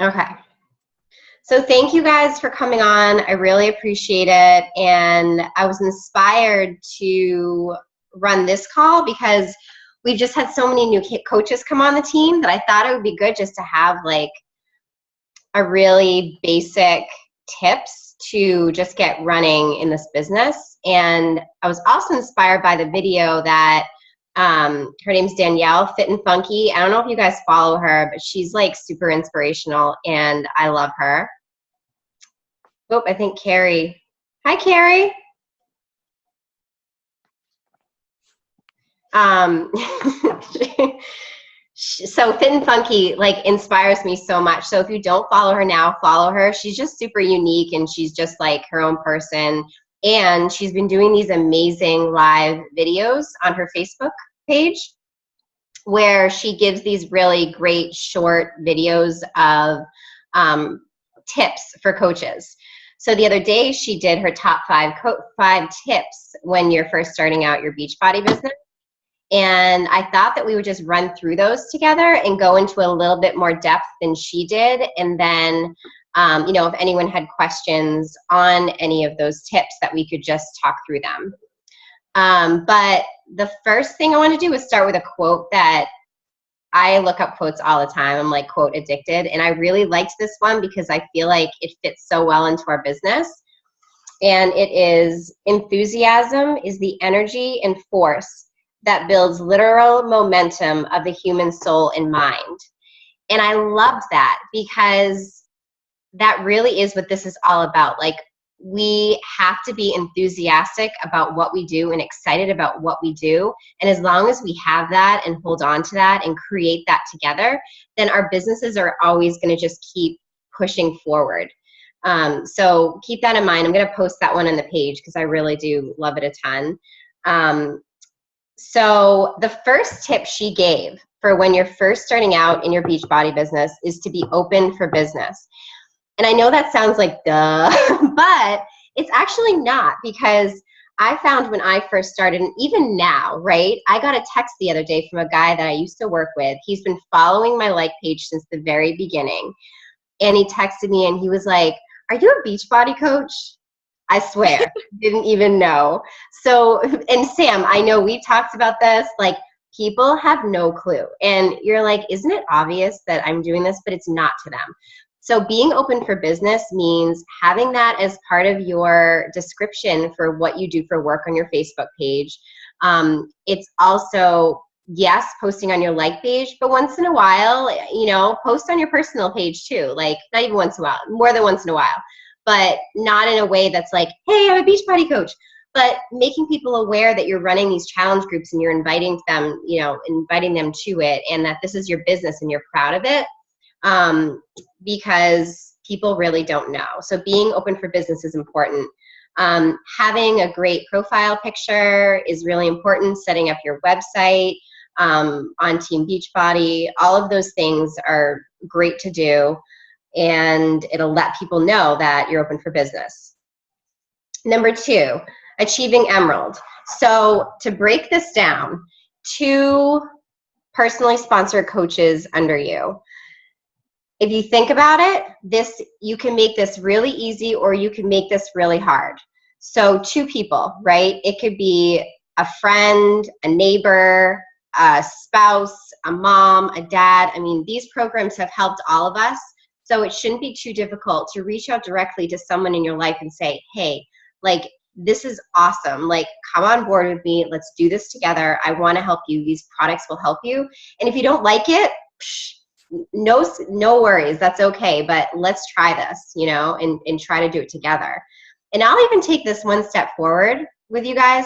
Okay. So thank you guys for coming on. I really appreciate it. And I was inspired to run this call because we've just had so many new coaches come on the team that I thought it would be good just to have like a really basic tips to just get running in this business. And I was also inspired by the video that her name's Danielle, Fit and Funky. I don't know if you guys follow her, but she's like super inspirational and I love her. Oh, I think Carrie. Hi, Carrie. So Fit and Funky like inspires me so much. So if you don't follow her now, follow her. She's just super unique and she's just like her own person. And she's been doing these amazing live videos on her Facebook page where she gives these really great short videos of tips for coaches. So the other day she did her top five tips when you're first starting out your Beachbody business. And I thought that we would just run through those together and go into a little bit more depth than she did. And then, you know, if anyone had questions on any of those tips that we could just talk through them. But the first thing I want to do is start with a quote that I look up quotes all the time. I'm like quote addicted. And I really liked this one because I feel like it fits so well into our business. And it is, enthusiasm is the energy and force that builds literal momentum of the human soul and mind. And I loved that because that really is what this is all about. Like, we have to be enthusiastic about what we do and excited about what we do. And as long as we have that and hold on to that and create that together, then our businesses are always going to just keep pushing forward. So keep that in mind. I'm going to post that one on the page because I really do love it a ton. So the first tip she gave for when you're first starting out in your Beachbody business is to be open for business. And I know that sounds like duh, but it's actually not, because I found when I first started, and even now, right, I got a text the other day from a guy that I used to work with. He's been following my like page since the very beginning. And he texted me and he was like, "Are you a Beachbody coach?" I swear, didn't even know. So, and Sam, I know we talked about this, like people have no clue. And you're like, isn't it obvious that I'm doing this? But it's not to them. So being open for business means having that as part of your description for what you do for work on your Facebook page. It's also, yes, posting on your like page, but once in a while, you know, post on your personal page too. Like not even once in a while, more than once in a while, but not in a way that's like, hey, I'm a Beachbody coach. But making people aware that you're running these challenge groups and you're inviting them, you know, inviting them to it, and that this is your business and you're proud of it. Because people really don't know. So being open for business is important. Having a great profile picture is really important. Setting up your website on Team Beachbody, all of those things are great to do, and it'll let people know that you're open for business. Number 2, achieving Emerald. So to break this down, 2 personally sponsored coaches under you. If you think about it, you can make this really easy or you can make this really hard. So 2 people, right? It could be a friend, a neighbor, a spouse, a mom, a dad. I mean, these programs have helped all of us. So it shouldn't be too difficult to reach out directly to someone in your life and say, hey, like, this is awesome. Like, come on board with me. Let's do this together. I want to help you. These products will help you. And if you don't like it, no worries, that's okay, but let's try this, you know, and try to do it together. And I'll even take this one step forward with you guys,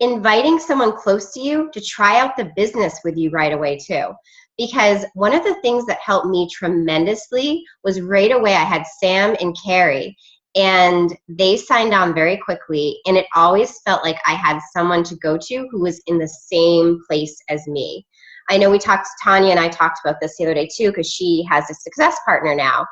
inviting someone close to you to try out the business with you right away too. Because one of the things that helped me tremendously was right away I had Sam and Carrie, and they signed on very quickly, and it always felt like I had someone to go to who was in the same place as me. I know Tanya and I talked about this the other day too, because she has a success partner now.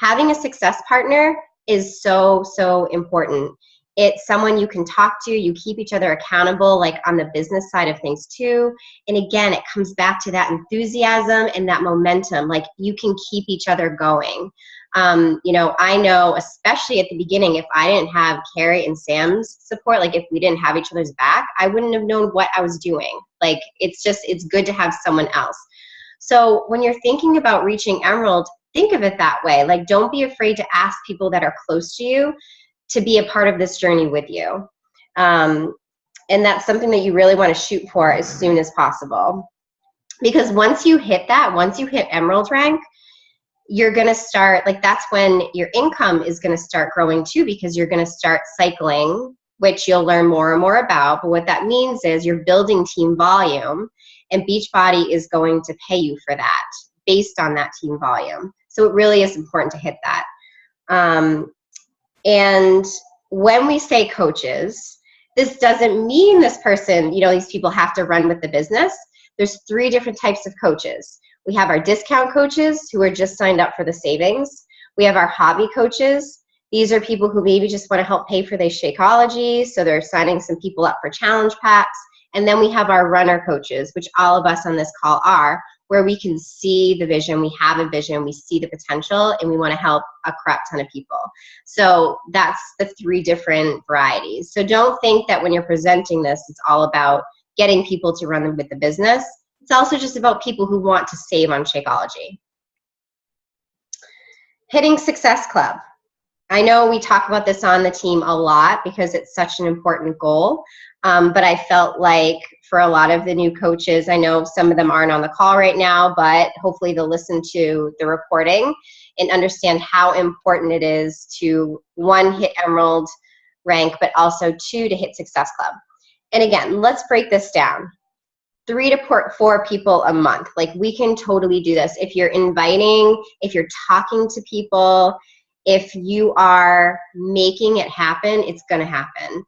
Having a success partner is so, so important. It's someone you can talk to. You keep each other accountable, like on the business side of things too. And again, it comes back to that enthusiasm and that momentum. Like you can keep each other going. You know, I know, especially at the beginning, if I didn't have Carrie and Sam's support, like if we didn't have each other's back, I wouldn't have known what I was doing. Like it's good to have someone else. So when you're thinking about reaching Emerald, think of it that way. Like don't be afraid to ask people that are close to you to be a part of this journey with you. And that's something that you really want to shoot for as soon as possible. Because once you hit Emerald rank, you're going to start, like that's when your income is going to start growing too, because you're going to start cycling, which you'll learn more and more about. But what that means is you're building team volume, and Beachbody is going to pay you for that based on that team volume. So it really is important to hit that. And when we say coaches, this doesn't mean this person, you know, these people have to run with the business. There's 3 different types of coaches. We have our discount coaches who are just signed up for the savings. We have our hobby coaches. These are people who maybe just want to help pay for their Shakeology, so they're signing some people up for challenge packs. And then we have our runner coaches, which all of us on this call are, where we can see the vision, we have a vision, we see the potential, and we want to help a crap ton of people. So that's the 3 different varieties. So don't think that when you're presenting this, it's all about getting people to run with the business. It's also just about people who want to save on Shakeology. Hitting Success Club. I know we talk about this on the team a lot because it's such an important goal, but I felt like for a lot of the new coaches, I know some of them aren't on the call right now, but hopefully they'll listen to the recording and understand how important it is to 1, hit Emerald rank, but also 2, to hit Success Club. And again, let's break this down. 3 to 4 people a month. Like we can totally do this. If you're inviting, if you're talking to people, if you are making it happen, it's going to happen.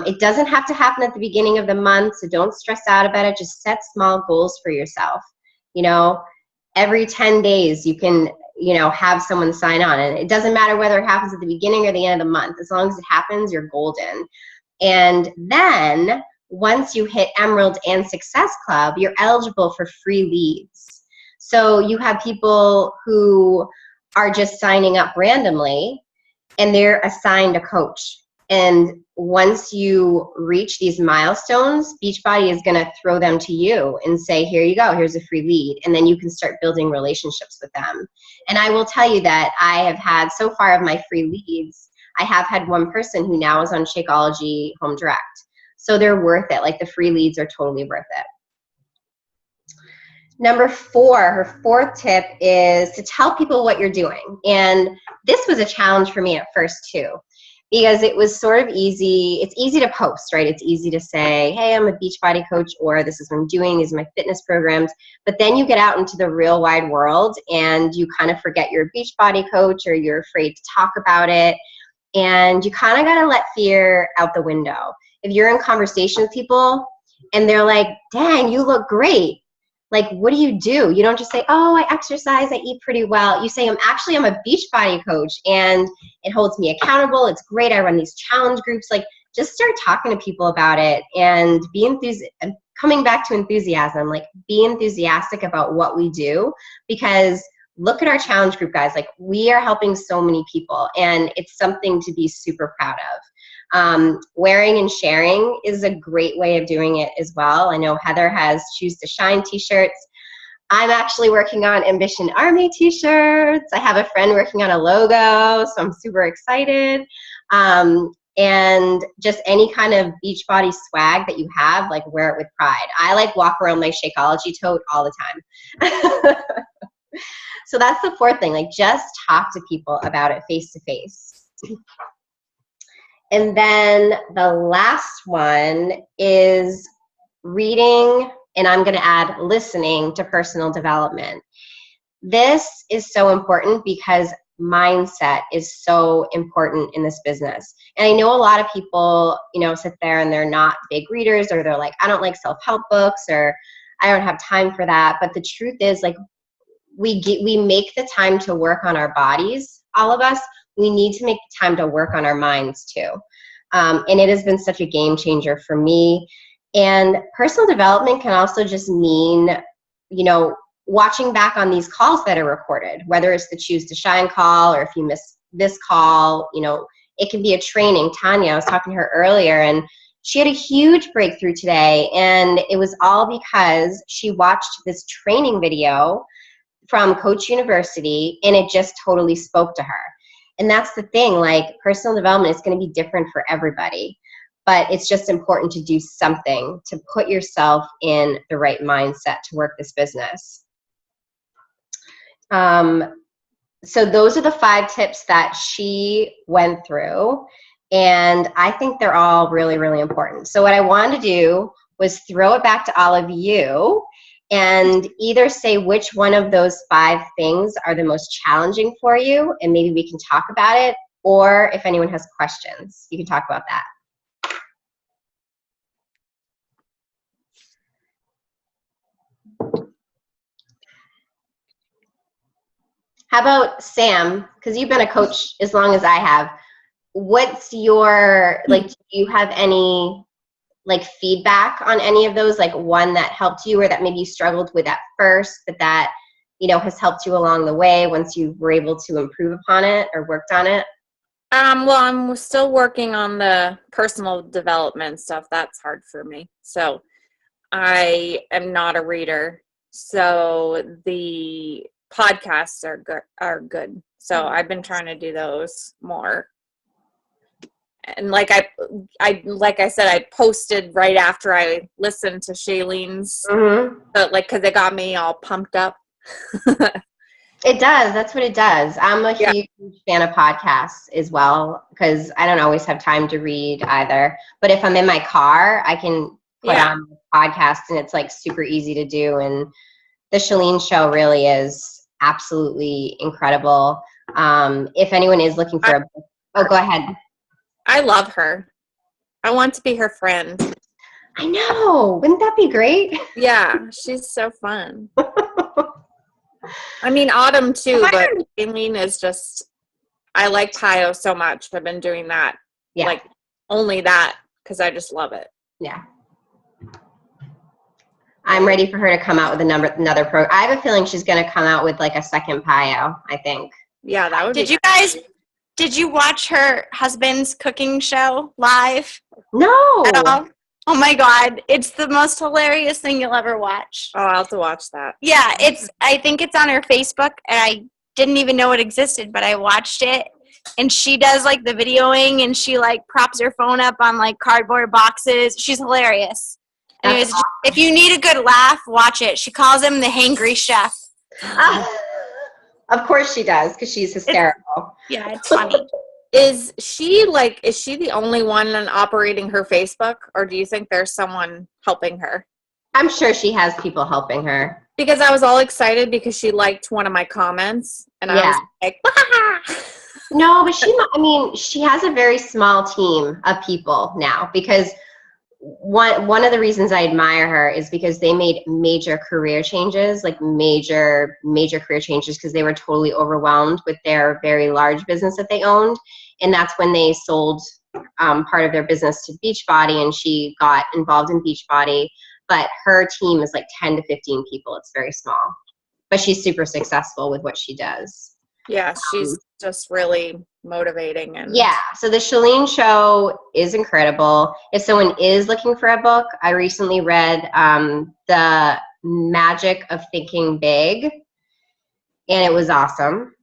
It doesn't have to happen at the beginning of the month, so don't stress out about it. Just set small goals for yourself. You know, every 10 days you can, you know, have someone sign on. And it doesn't matter whether it happens at the beginning or the end of the month. As long as it happens, you're golden. And then once you hit Emerald and Success Club, you're eligible for free leads. So you have people who are just signing up randomly and they're assigned a coach. And once you reach these milestones, Beachbody is going to throw them to you and say, here you go, here's a free lead. And then you can start building relationships with them. And I will tell you that I have had, so far of my free leads, I have had 1 person who now is on Shakeology Home Direct. So they're worth it. Like the free leads are totally worth it. Number 4, her 4th tip is to tell people what you're doing. And this was a challenge for me at first too, because it was sort of easy. It's easy to post, right? It's easy to say, hey, I'm a Beachbody coach, or this is what I'm doing, these are my fitness programs. But then you get out into the real wide world and you kind of forget you're a Beachbody coach, or you're afraid to talk about it. And you kind of got to let fear out the window. If you're in conversation with people and they're like, dang, you look great. Like, what do? You don't just say, oh, I exercise, I eat pretty well. You say, I'm a Beachbody coach and it holds me accountable. It's great. I run these challenge groups. Like, just start talking to people about it and be enthusiastic. Coming back to enthusiasm, like be enthusiastic about what we do, because look at our challenge group, guys. Like, we are helping so many people and it's something to be super proud of. Wearing and sharing is a great way of doing it as well. I know Heather has Choose to Shine t-shirts. I'm actually working on Ambition Army t-shirts. I have a friend working on a logo, so I'm super excited. And just any kind of Beachbody swag that you have, like wear it with pride. I like walk around my Shakeology tote all the time. So that's the 4th thing, like just talk to people about it face to face. And then the last one is reading, and I'm going to add listening to personal development. This is so important because mindset is so important in this business. And I know a lot of people, you know, sit there and they're not big readers, or they're like, I don't like self-help books, or I don't have time for that. But the truth is, like, we make the time to work on our bodies, all of us. We need to make the time to work on our minds too. And it has been such a game changer for me. And personal development can also just mean, watching back on these calls that are recorded, whether it's the Choose to Shine call, or if you miss this call, it can be a training. Tanya, I was talking to her earlier, and she had a huge breakthrough today, and it was all because she watched this training video from Coach University, and it just totally spoke to her. And that's the thing, like, personal development is going to be different for everybody, but it's just important to do something to put yourself in the right mindset to work this business. So those are the 5 tips that she went through, and I think they're all really, really important. So what I wanted to do was throw it back to all of you and either say which one of those 5 things are the most challenging for you, and maybe we can talk about it, or if anyone has questions, you can talk about that. How about Sam, because you've been a coach as long as I have. What's your, like, do you have any, like, feedback on any of those, like one that helped you or that maybe you struggled with at first, but that, has helped you along the way once you were able to improve upon it or worked on it? Well, I'm still working on the personal development stuff. That's hard for me. So I am not a reader. So the podcasts are good. So I've been trying to do those more. And like I said, I posted right after I listened to Shailene's, but like, cause it got me all pumped up. It does. That's what it does. I'm a huge fan of podcasts as well, because I don't always have time to read either. But if I'm in my car, I can put on a podcast, and it's like super easy to do. And the Shailene show really is absolutely incredible. If anyone is looking for a book, go ahead. I love her. I want to be her friend. I know. Wouldn't that be great? Yeah, she's so fun. I mean, Autumn too, but Shailene is just, I like Pio so much. I've been doing that. Yeah. Like only that, because I just love it. Yeah. I'm ready for her to come out with another program. I have a feeling she's going to come out with like a second Pio, I think. Yeah, that would be. Did you watch her husband's cooking show live? No. At all? Oh my God. It's the most hilarious thing you'll ever watch. Oh, I'll have to watch that. Yeah, I think it's on her Facebook, and I didn't even know it existed, but I watched it. And she does like the videoing, and she like props her phone up on like cardboard boxes. She's hilarious. Anyways, awesome. If you need a good laugh, watch it. She calls him the hangry chef. Of course she does, because she's hysterical. It's funny. Is she the only one operating her Facebook, or do you think there's someone helping her? I'm sure she has people helping her. Because I was all excited because she liked one of my comments, and I was like, wah! No, but she has a very small team of people now, because one of the reasons I admire her is because they made major career changes, like major career changes, because they were totally overwhelmed with their very large business that they owned. And that's when they sold part of their business to Beachbody, and she got involved in Beachbody. But her team is like 10 to 15 people. It's very small. But she's super successful with what she does. Yeah, she's just really motivating. And so the Shailene show is incredible. If someone is looking for a book, I recently read The Magic of Thinking Big, and it was awesome.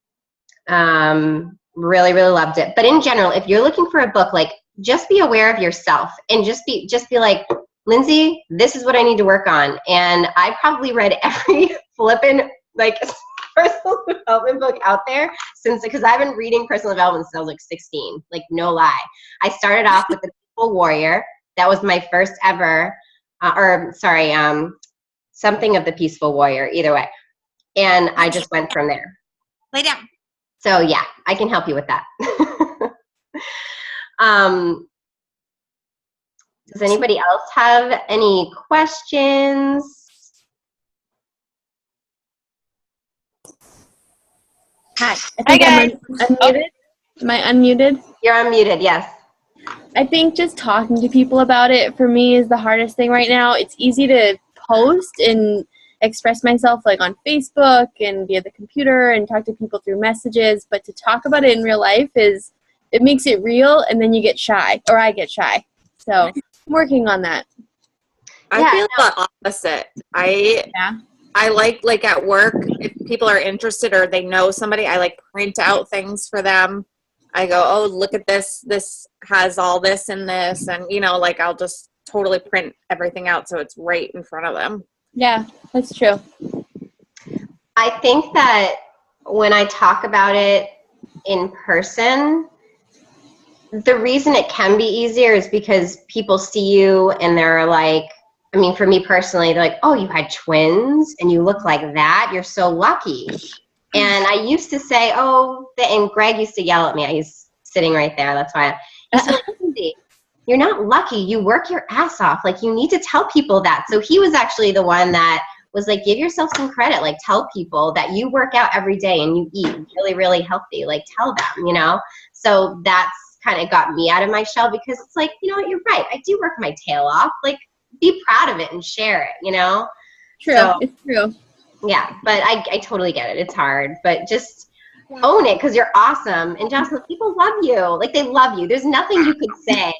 Really, really loved it. But in general, if you're looking for a book, like, just be aware of yourself, and just be like, Lindsay, this is what I need to work on. And I probably read every flippin' like personal development book out there because I've been reading personal development since I was like 16, like, no lie. I started off with The Peaceful Warrior. That was my first ever, something of The Peaceful Warrior, either way. And I just went from there. Lay down. So yeah, I can help you with that. Does anybody else have any questions? Hi, I think I'm unmuted. Am I unmuted? You're unmuted, yes. I think just talking to people about it for me is the hardest thing right now. It's easy to post and express myself like on Facebook and via the computer and talk to people through messages, but to talk about it in real life it makes it real, and then you get shy, or I get shy. So I'm working on that. I feel the opposite. Yeah. I like at work, if people are interested or they know somebody, I like print out things for them. I go, oh, look at this. This has all this in this. And, you know, like I'll just totally print everything out so it's right in front of them. Yeah, that's true. I think that when I talk about it in person, the reason it can be easier is because people see you and they're like, I mean, for me personally, they're like, oh, you had twins and you look like that. You're so lucky. And I used to say, and Greg used to yell at me. He's sitting right there. That's why. He said, Lindsay, you're not lucky. You work your ass off. Like, you need to tell people that. So he was actually the one that was like, give yourself some credit. Like, tell people that you work out every day and you eat really, really healthy. Like, tell them, you know? So that's kind of got me out of my shell, because it's like, you know what, you're right. I do work my tail off. Like, be proud of it and share it, you know? True. So, it's true. Yeah, but I totally get it. It's hard, but just own it, because you're awesome. And Jocelyn, people love you. Like, they love you. There's nothing you could say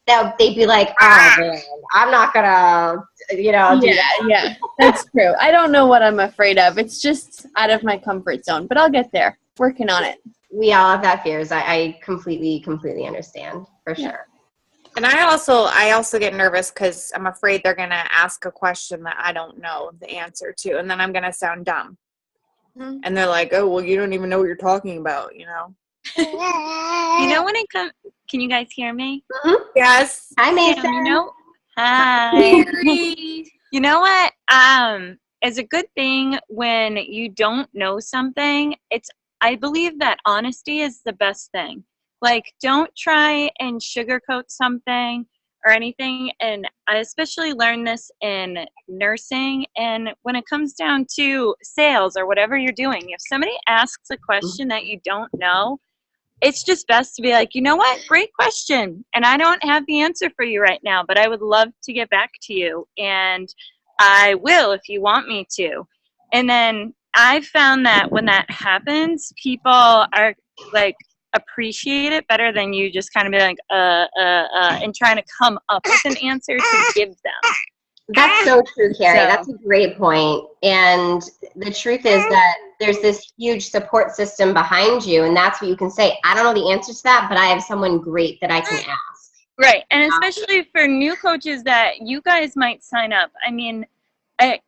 that they'd be like, oh man, I'm not gonna, do that. Yeah, that's true. I don't know what I'm afraid of. It's just out of my comfort zone, but I'll get there. Working on it. We all have that fears. I completely understand, for sure. And I also get nervous because I'm afraid they're going to ask a question that I don't know the answer to, and then I'm going to sound dumb. Mm-hmm. And they're like, oh, well, you don't even know what you're talking about, you know? You know, when it comes, can you guys hear me? Mm-hmm. Yes. Hi, Mason. Hi. You know what? It's a good thing when you don't know something. I believe that honesty is the best thing. Like, don't try and sugarcoat something or anything. And I especially learned this in nursing. And when it comes down to sales or whatever you're doing, if somebody asks a question that you don't know, it's just best to be like, you know what? Great question. And I don't have the answer for you right now, but I would love to get back to you. And I will if you want me to. And then I found that when that happens, people are like, appreciate it better than you just kind of be like, and trying to come up with an answer to give them. That's so true, Carrie. That's a great point. And the truth is that there's this huge support system behind you, and that's what you can say. I don't know the answer to that, but I have someone great that I can ask. Right, and especially for new coaches that you guys might sign up. I mean, I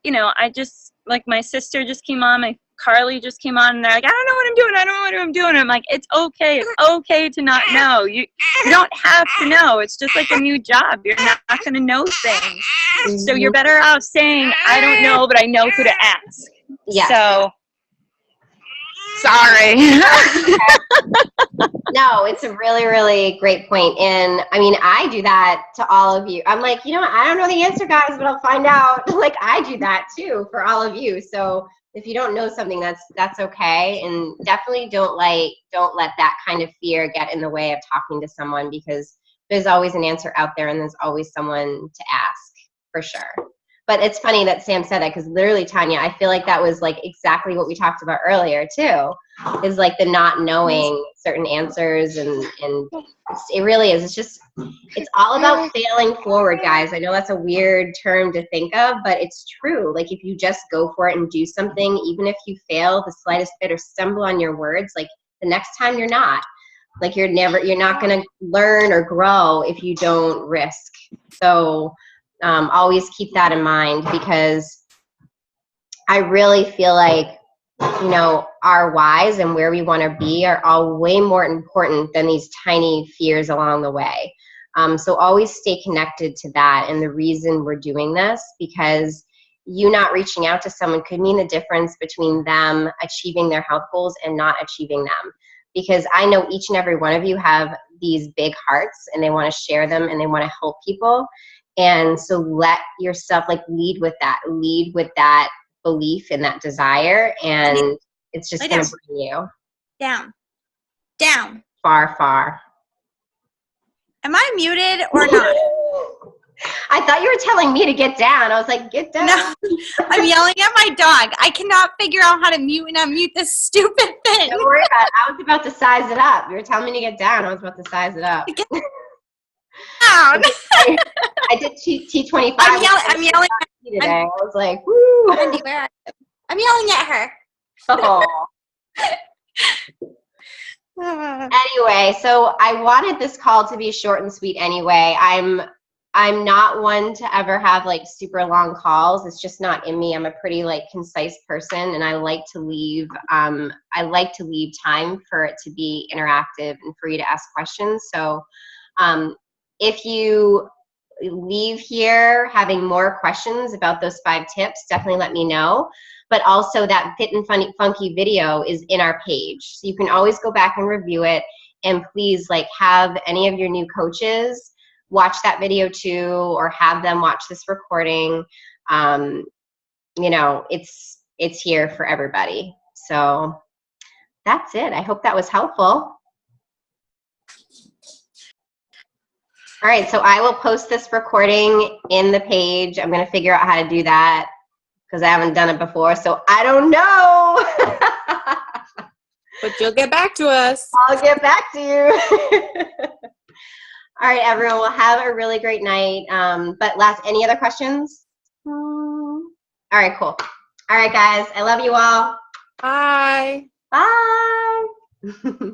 just, like, my sister just came on, Carly just came on, and they're like, I don't know what I'm doing. I don't know what I'm doing. I'm like, it's okay. It's okay to not know. You don't have to know. It's just like a new job. You're not going to know things. So you're better off saying, I don't know, but I know who to ask. Yeah. So, sorry. No, it's a really, really great point. And I mean, I do that to all of you. I'm like, I don't know the answer, guys, but I'll find out. Like, I do that too for all of you. So if you don't know something, that's okay. And definitely don't let that kind of fear get in the way of talking to someone, because there's always an answer out there and there's always someone to ask, for sure. But it's funny that Sam said that, because literally, Tanya, I feel like that was like exactly what we talked about earlier too, is like the not knowing certain answers, and it really is. It's all about failing forward, guys. I know that's a weird term to think of, but it's true. Like, if you just go for it and do something, even if you fail the slightest bit or stumble on your words, like the next time you're not. Like, you're not going to learn or grow if you don't risk. So always keep that in mind, because I really feel like, our whys and where we want to be are all way more important than these tiny fears along the way. So always stay connected to that and the reason we're doing this, because you not reaching out to someone could mean the difference between them achieving their health goals and not achieving them. Because I know each and every one of you have these big hearts and they want to share them and they want to help people. And so let yourself lead with that belief and that desire, and it's just going to bring you down far. Am I muted or not? I thought you were telling me to get down. I was like, get down. No, I'm yelling at my dog. I cannot figure out how to mute and unmute this stupid thing. Don't worry about it. I was about to size it up. You were telling me to get down. I was about to size it up. Get down. I did T25. I'm yelling today. I was like, woo. Wendy, where are you? I'm yelling at her. Oh. Anyway, so I wanted this call to be short and sweet anyway. I'm not one to ever have like super long calls. It's just not in me. I'm a pretty like concise person, and I like to leave time for it to be interactive and for you to ask questions. So if you leave here having more questions about those 5 tips, definitely let me know. But also that Fit and Funky video is in our page. So you can always go back and review it. And please like have any of your new coaches watch that video too, or have them watch this recording. You know, it's here for everybody. So that's it. I hope that was helpful. All right, so I will post this recording in the page. I'm going to figure out how to do that because I haven't done it before, so I don't know. But you'll get back to us. I'll get back to you. All right, everyone, well, have a really great night. But any other questions? All right, cool. All right, guys, I love you all. Bye. Bye.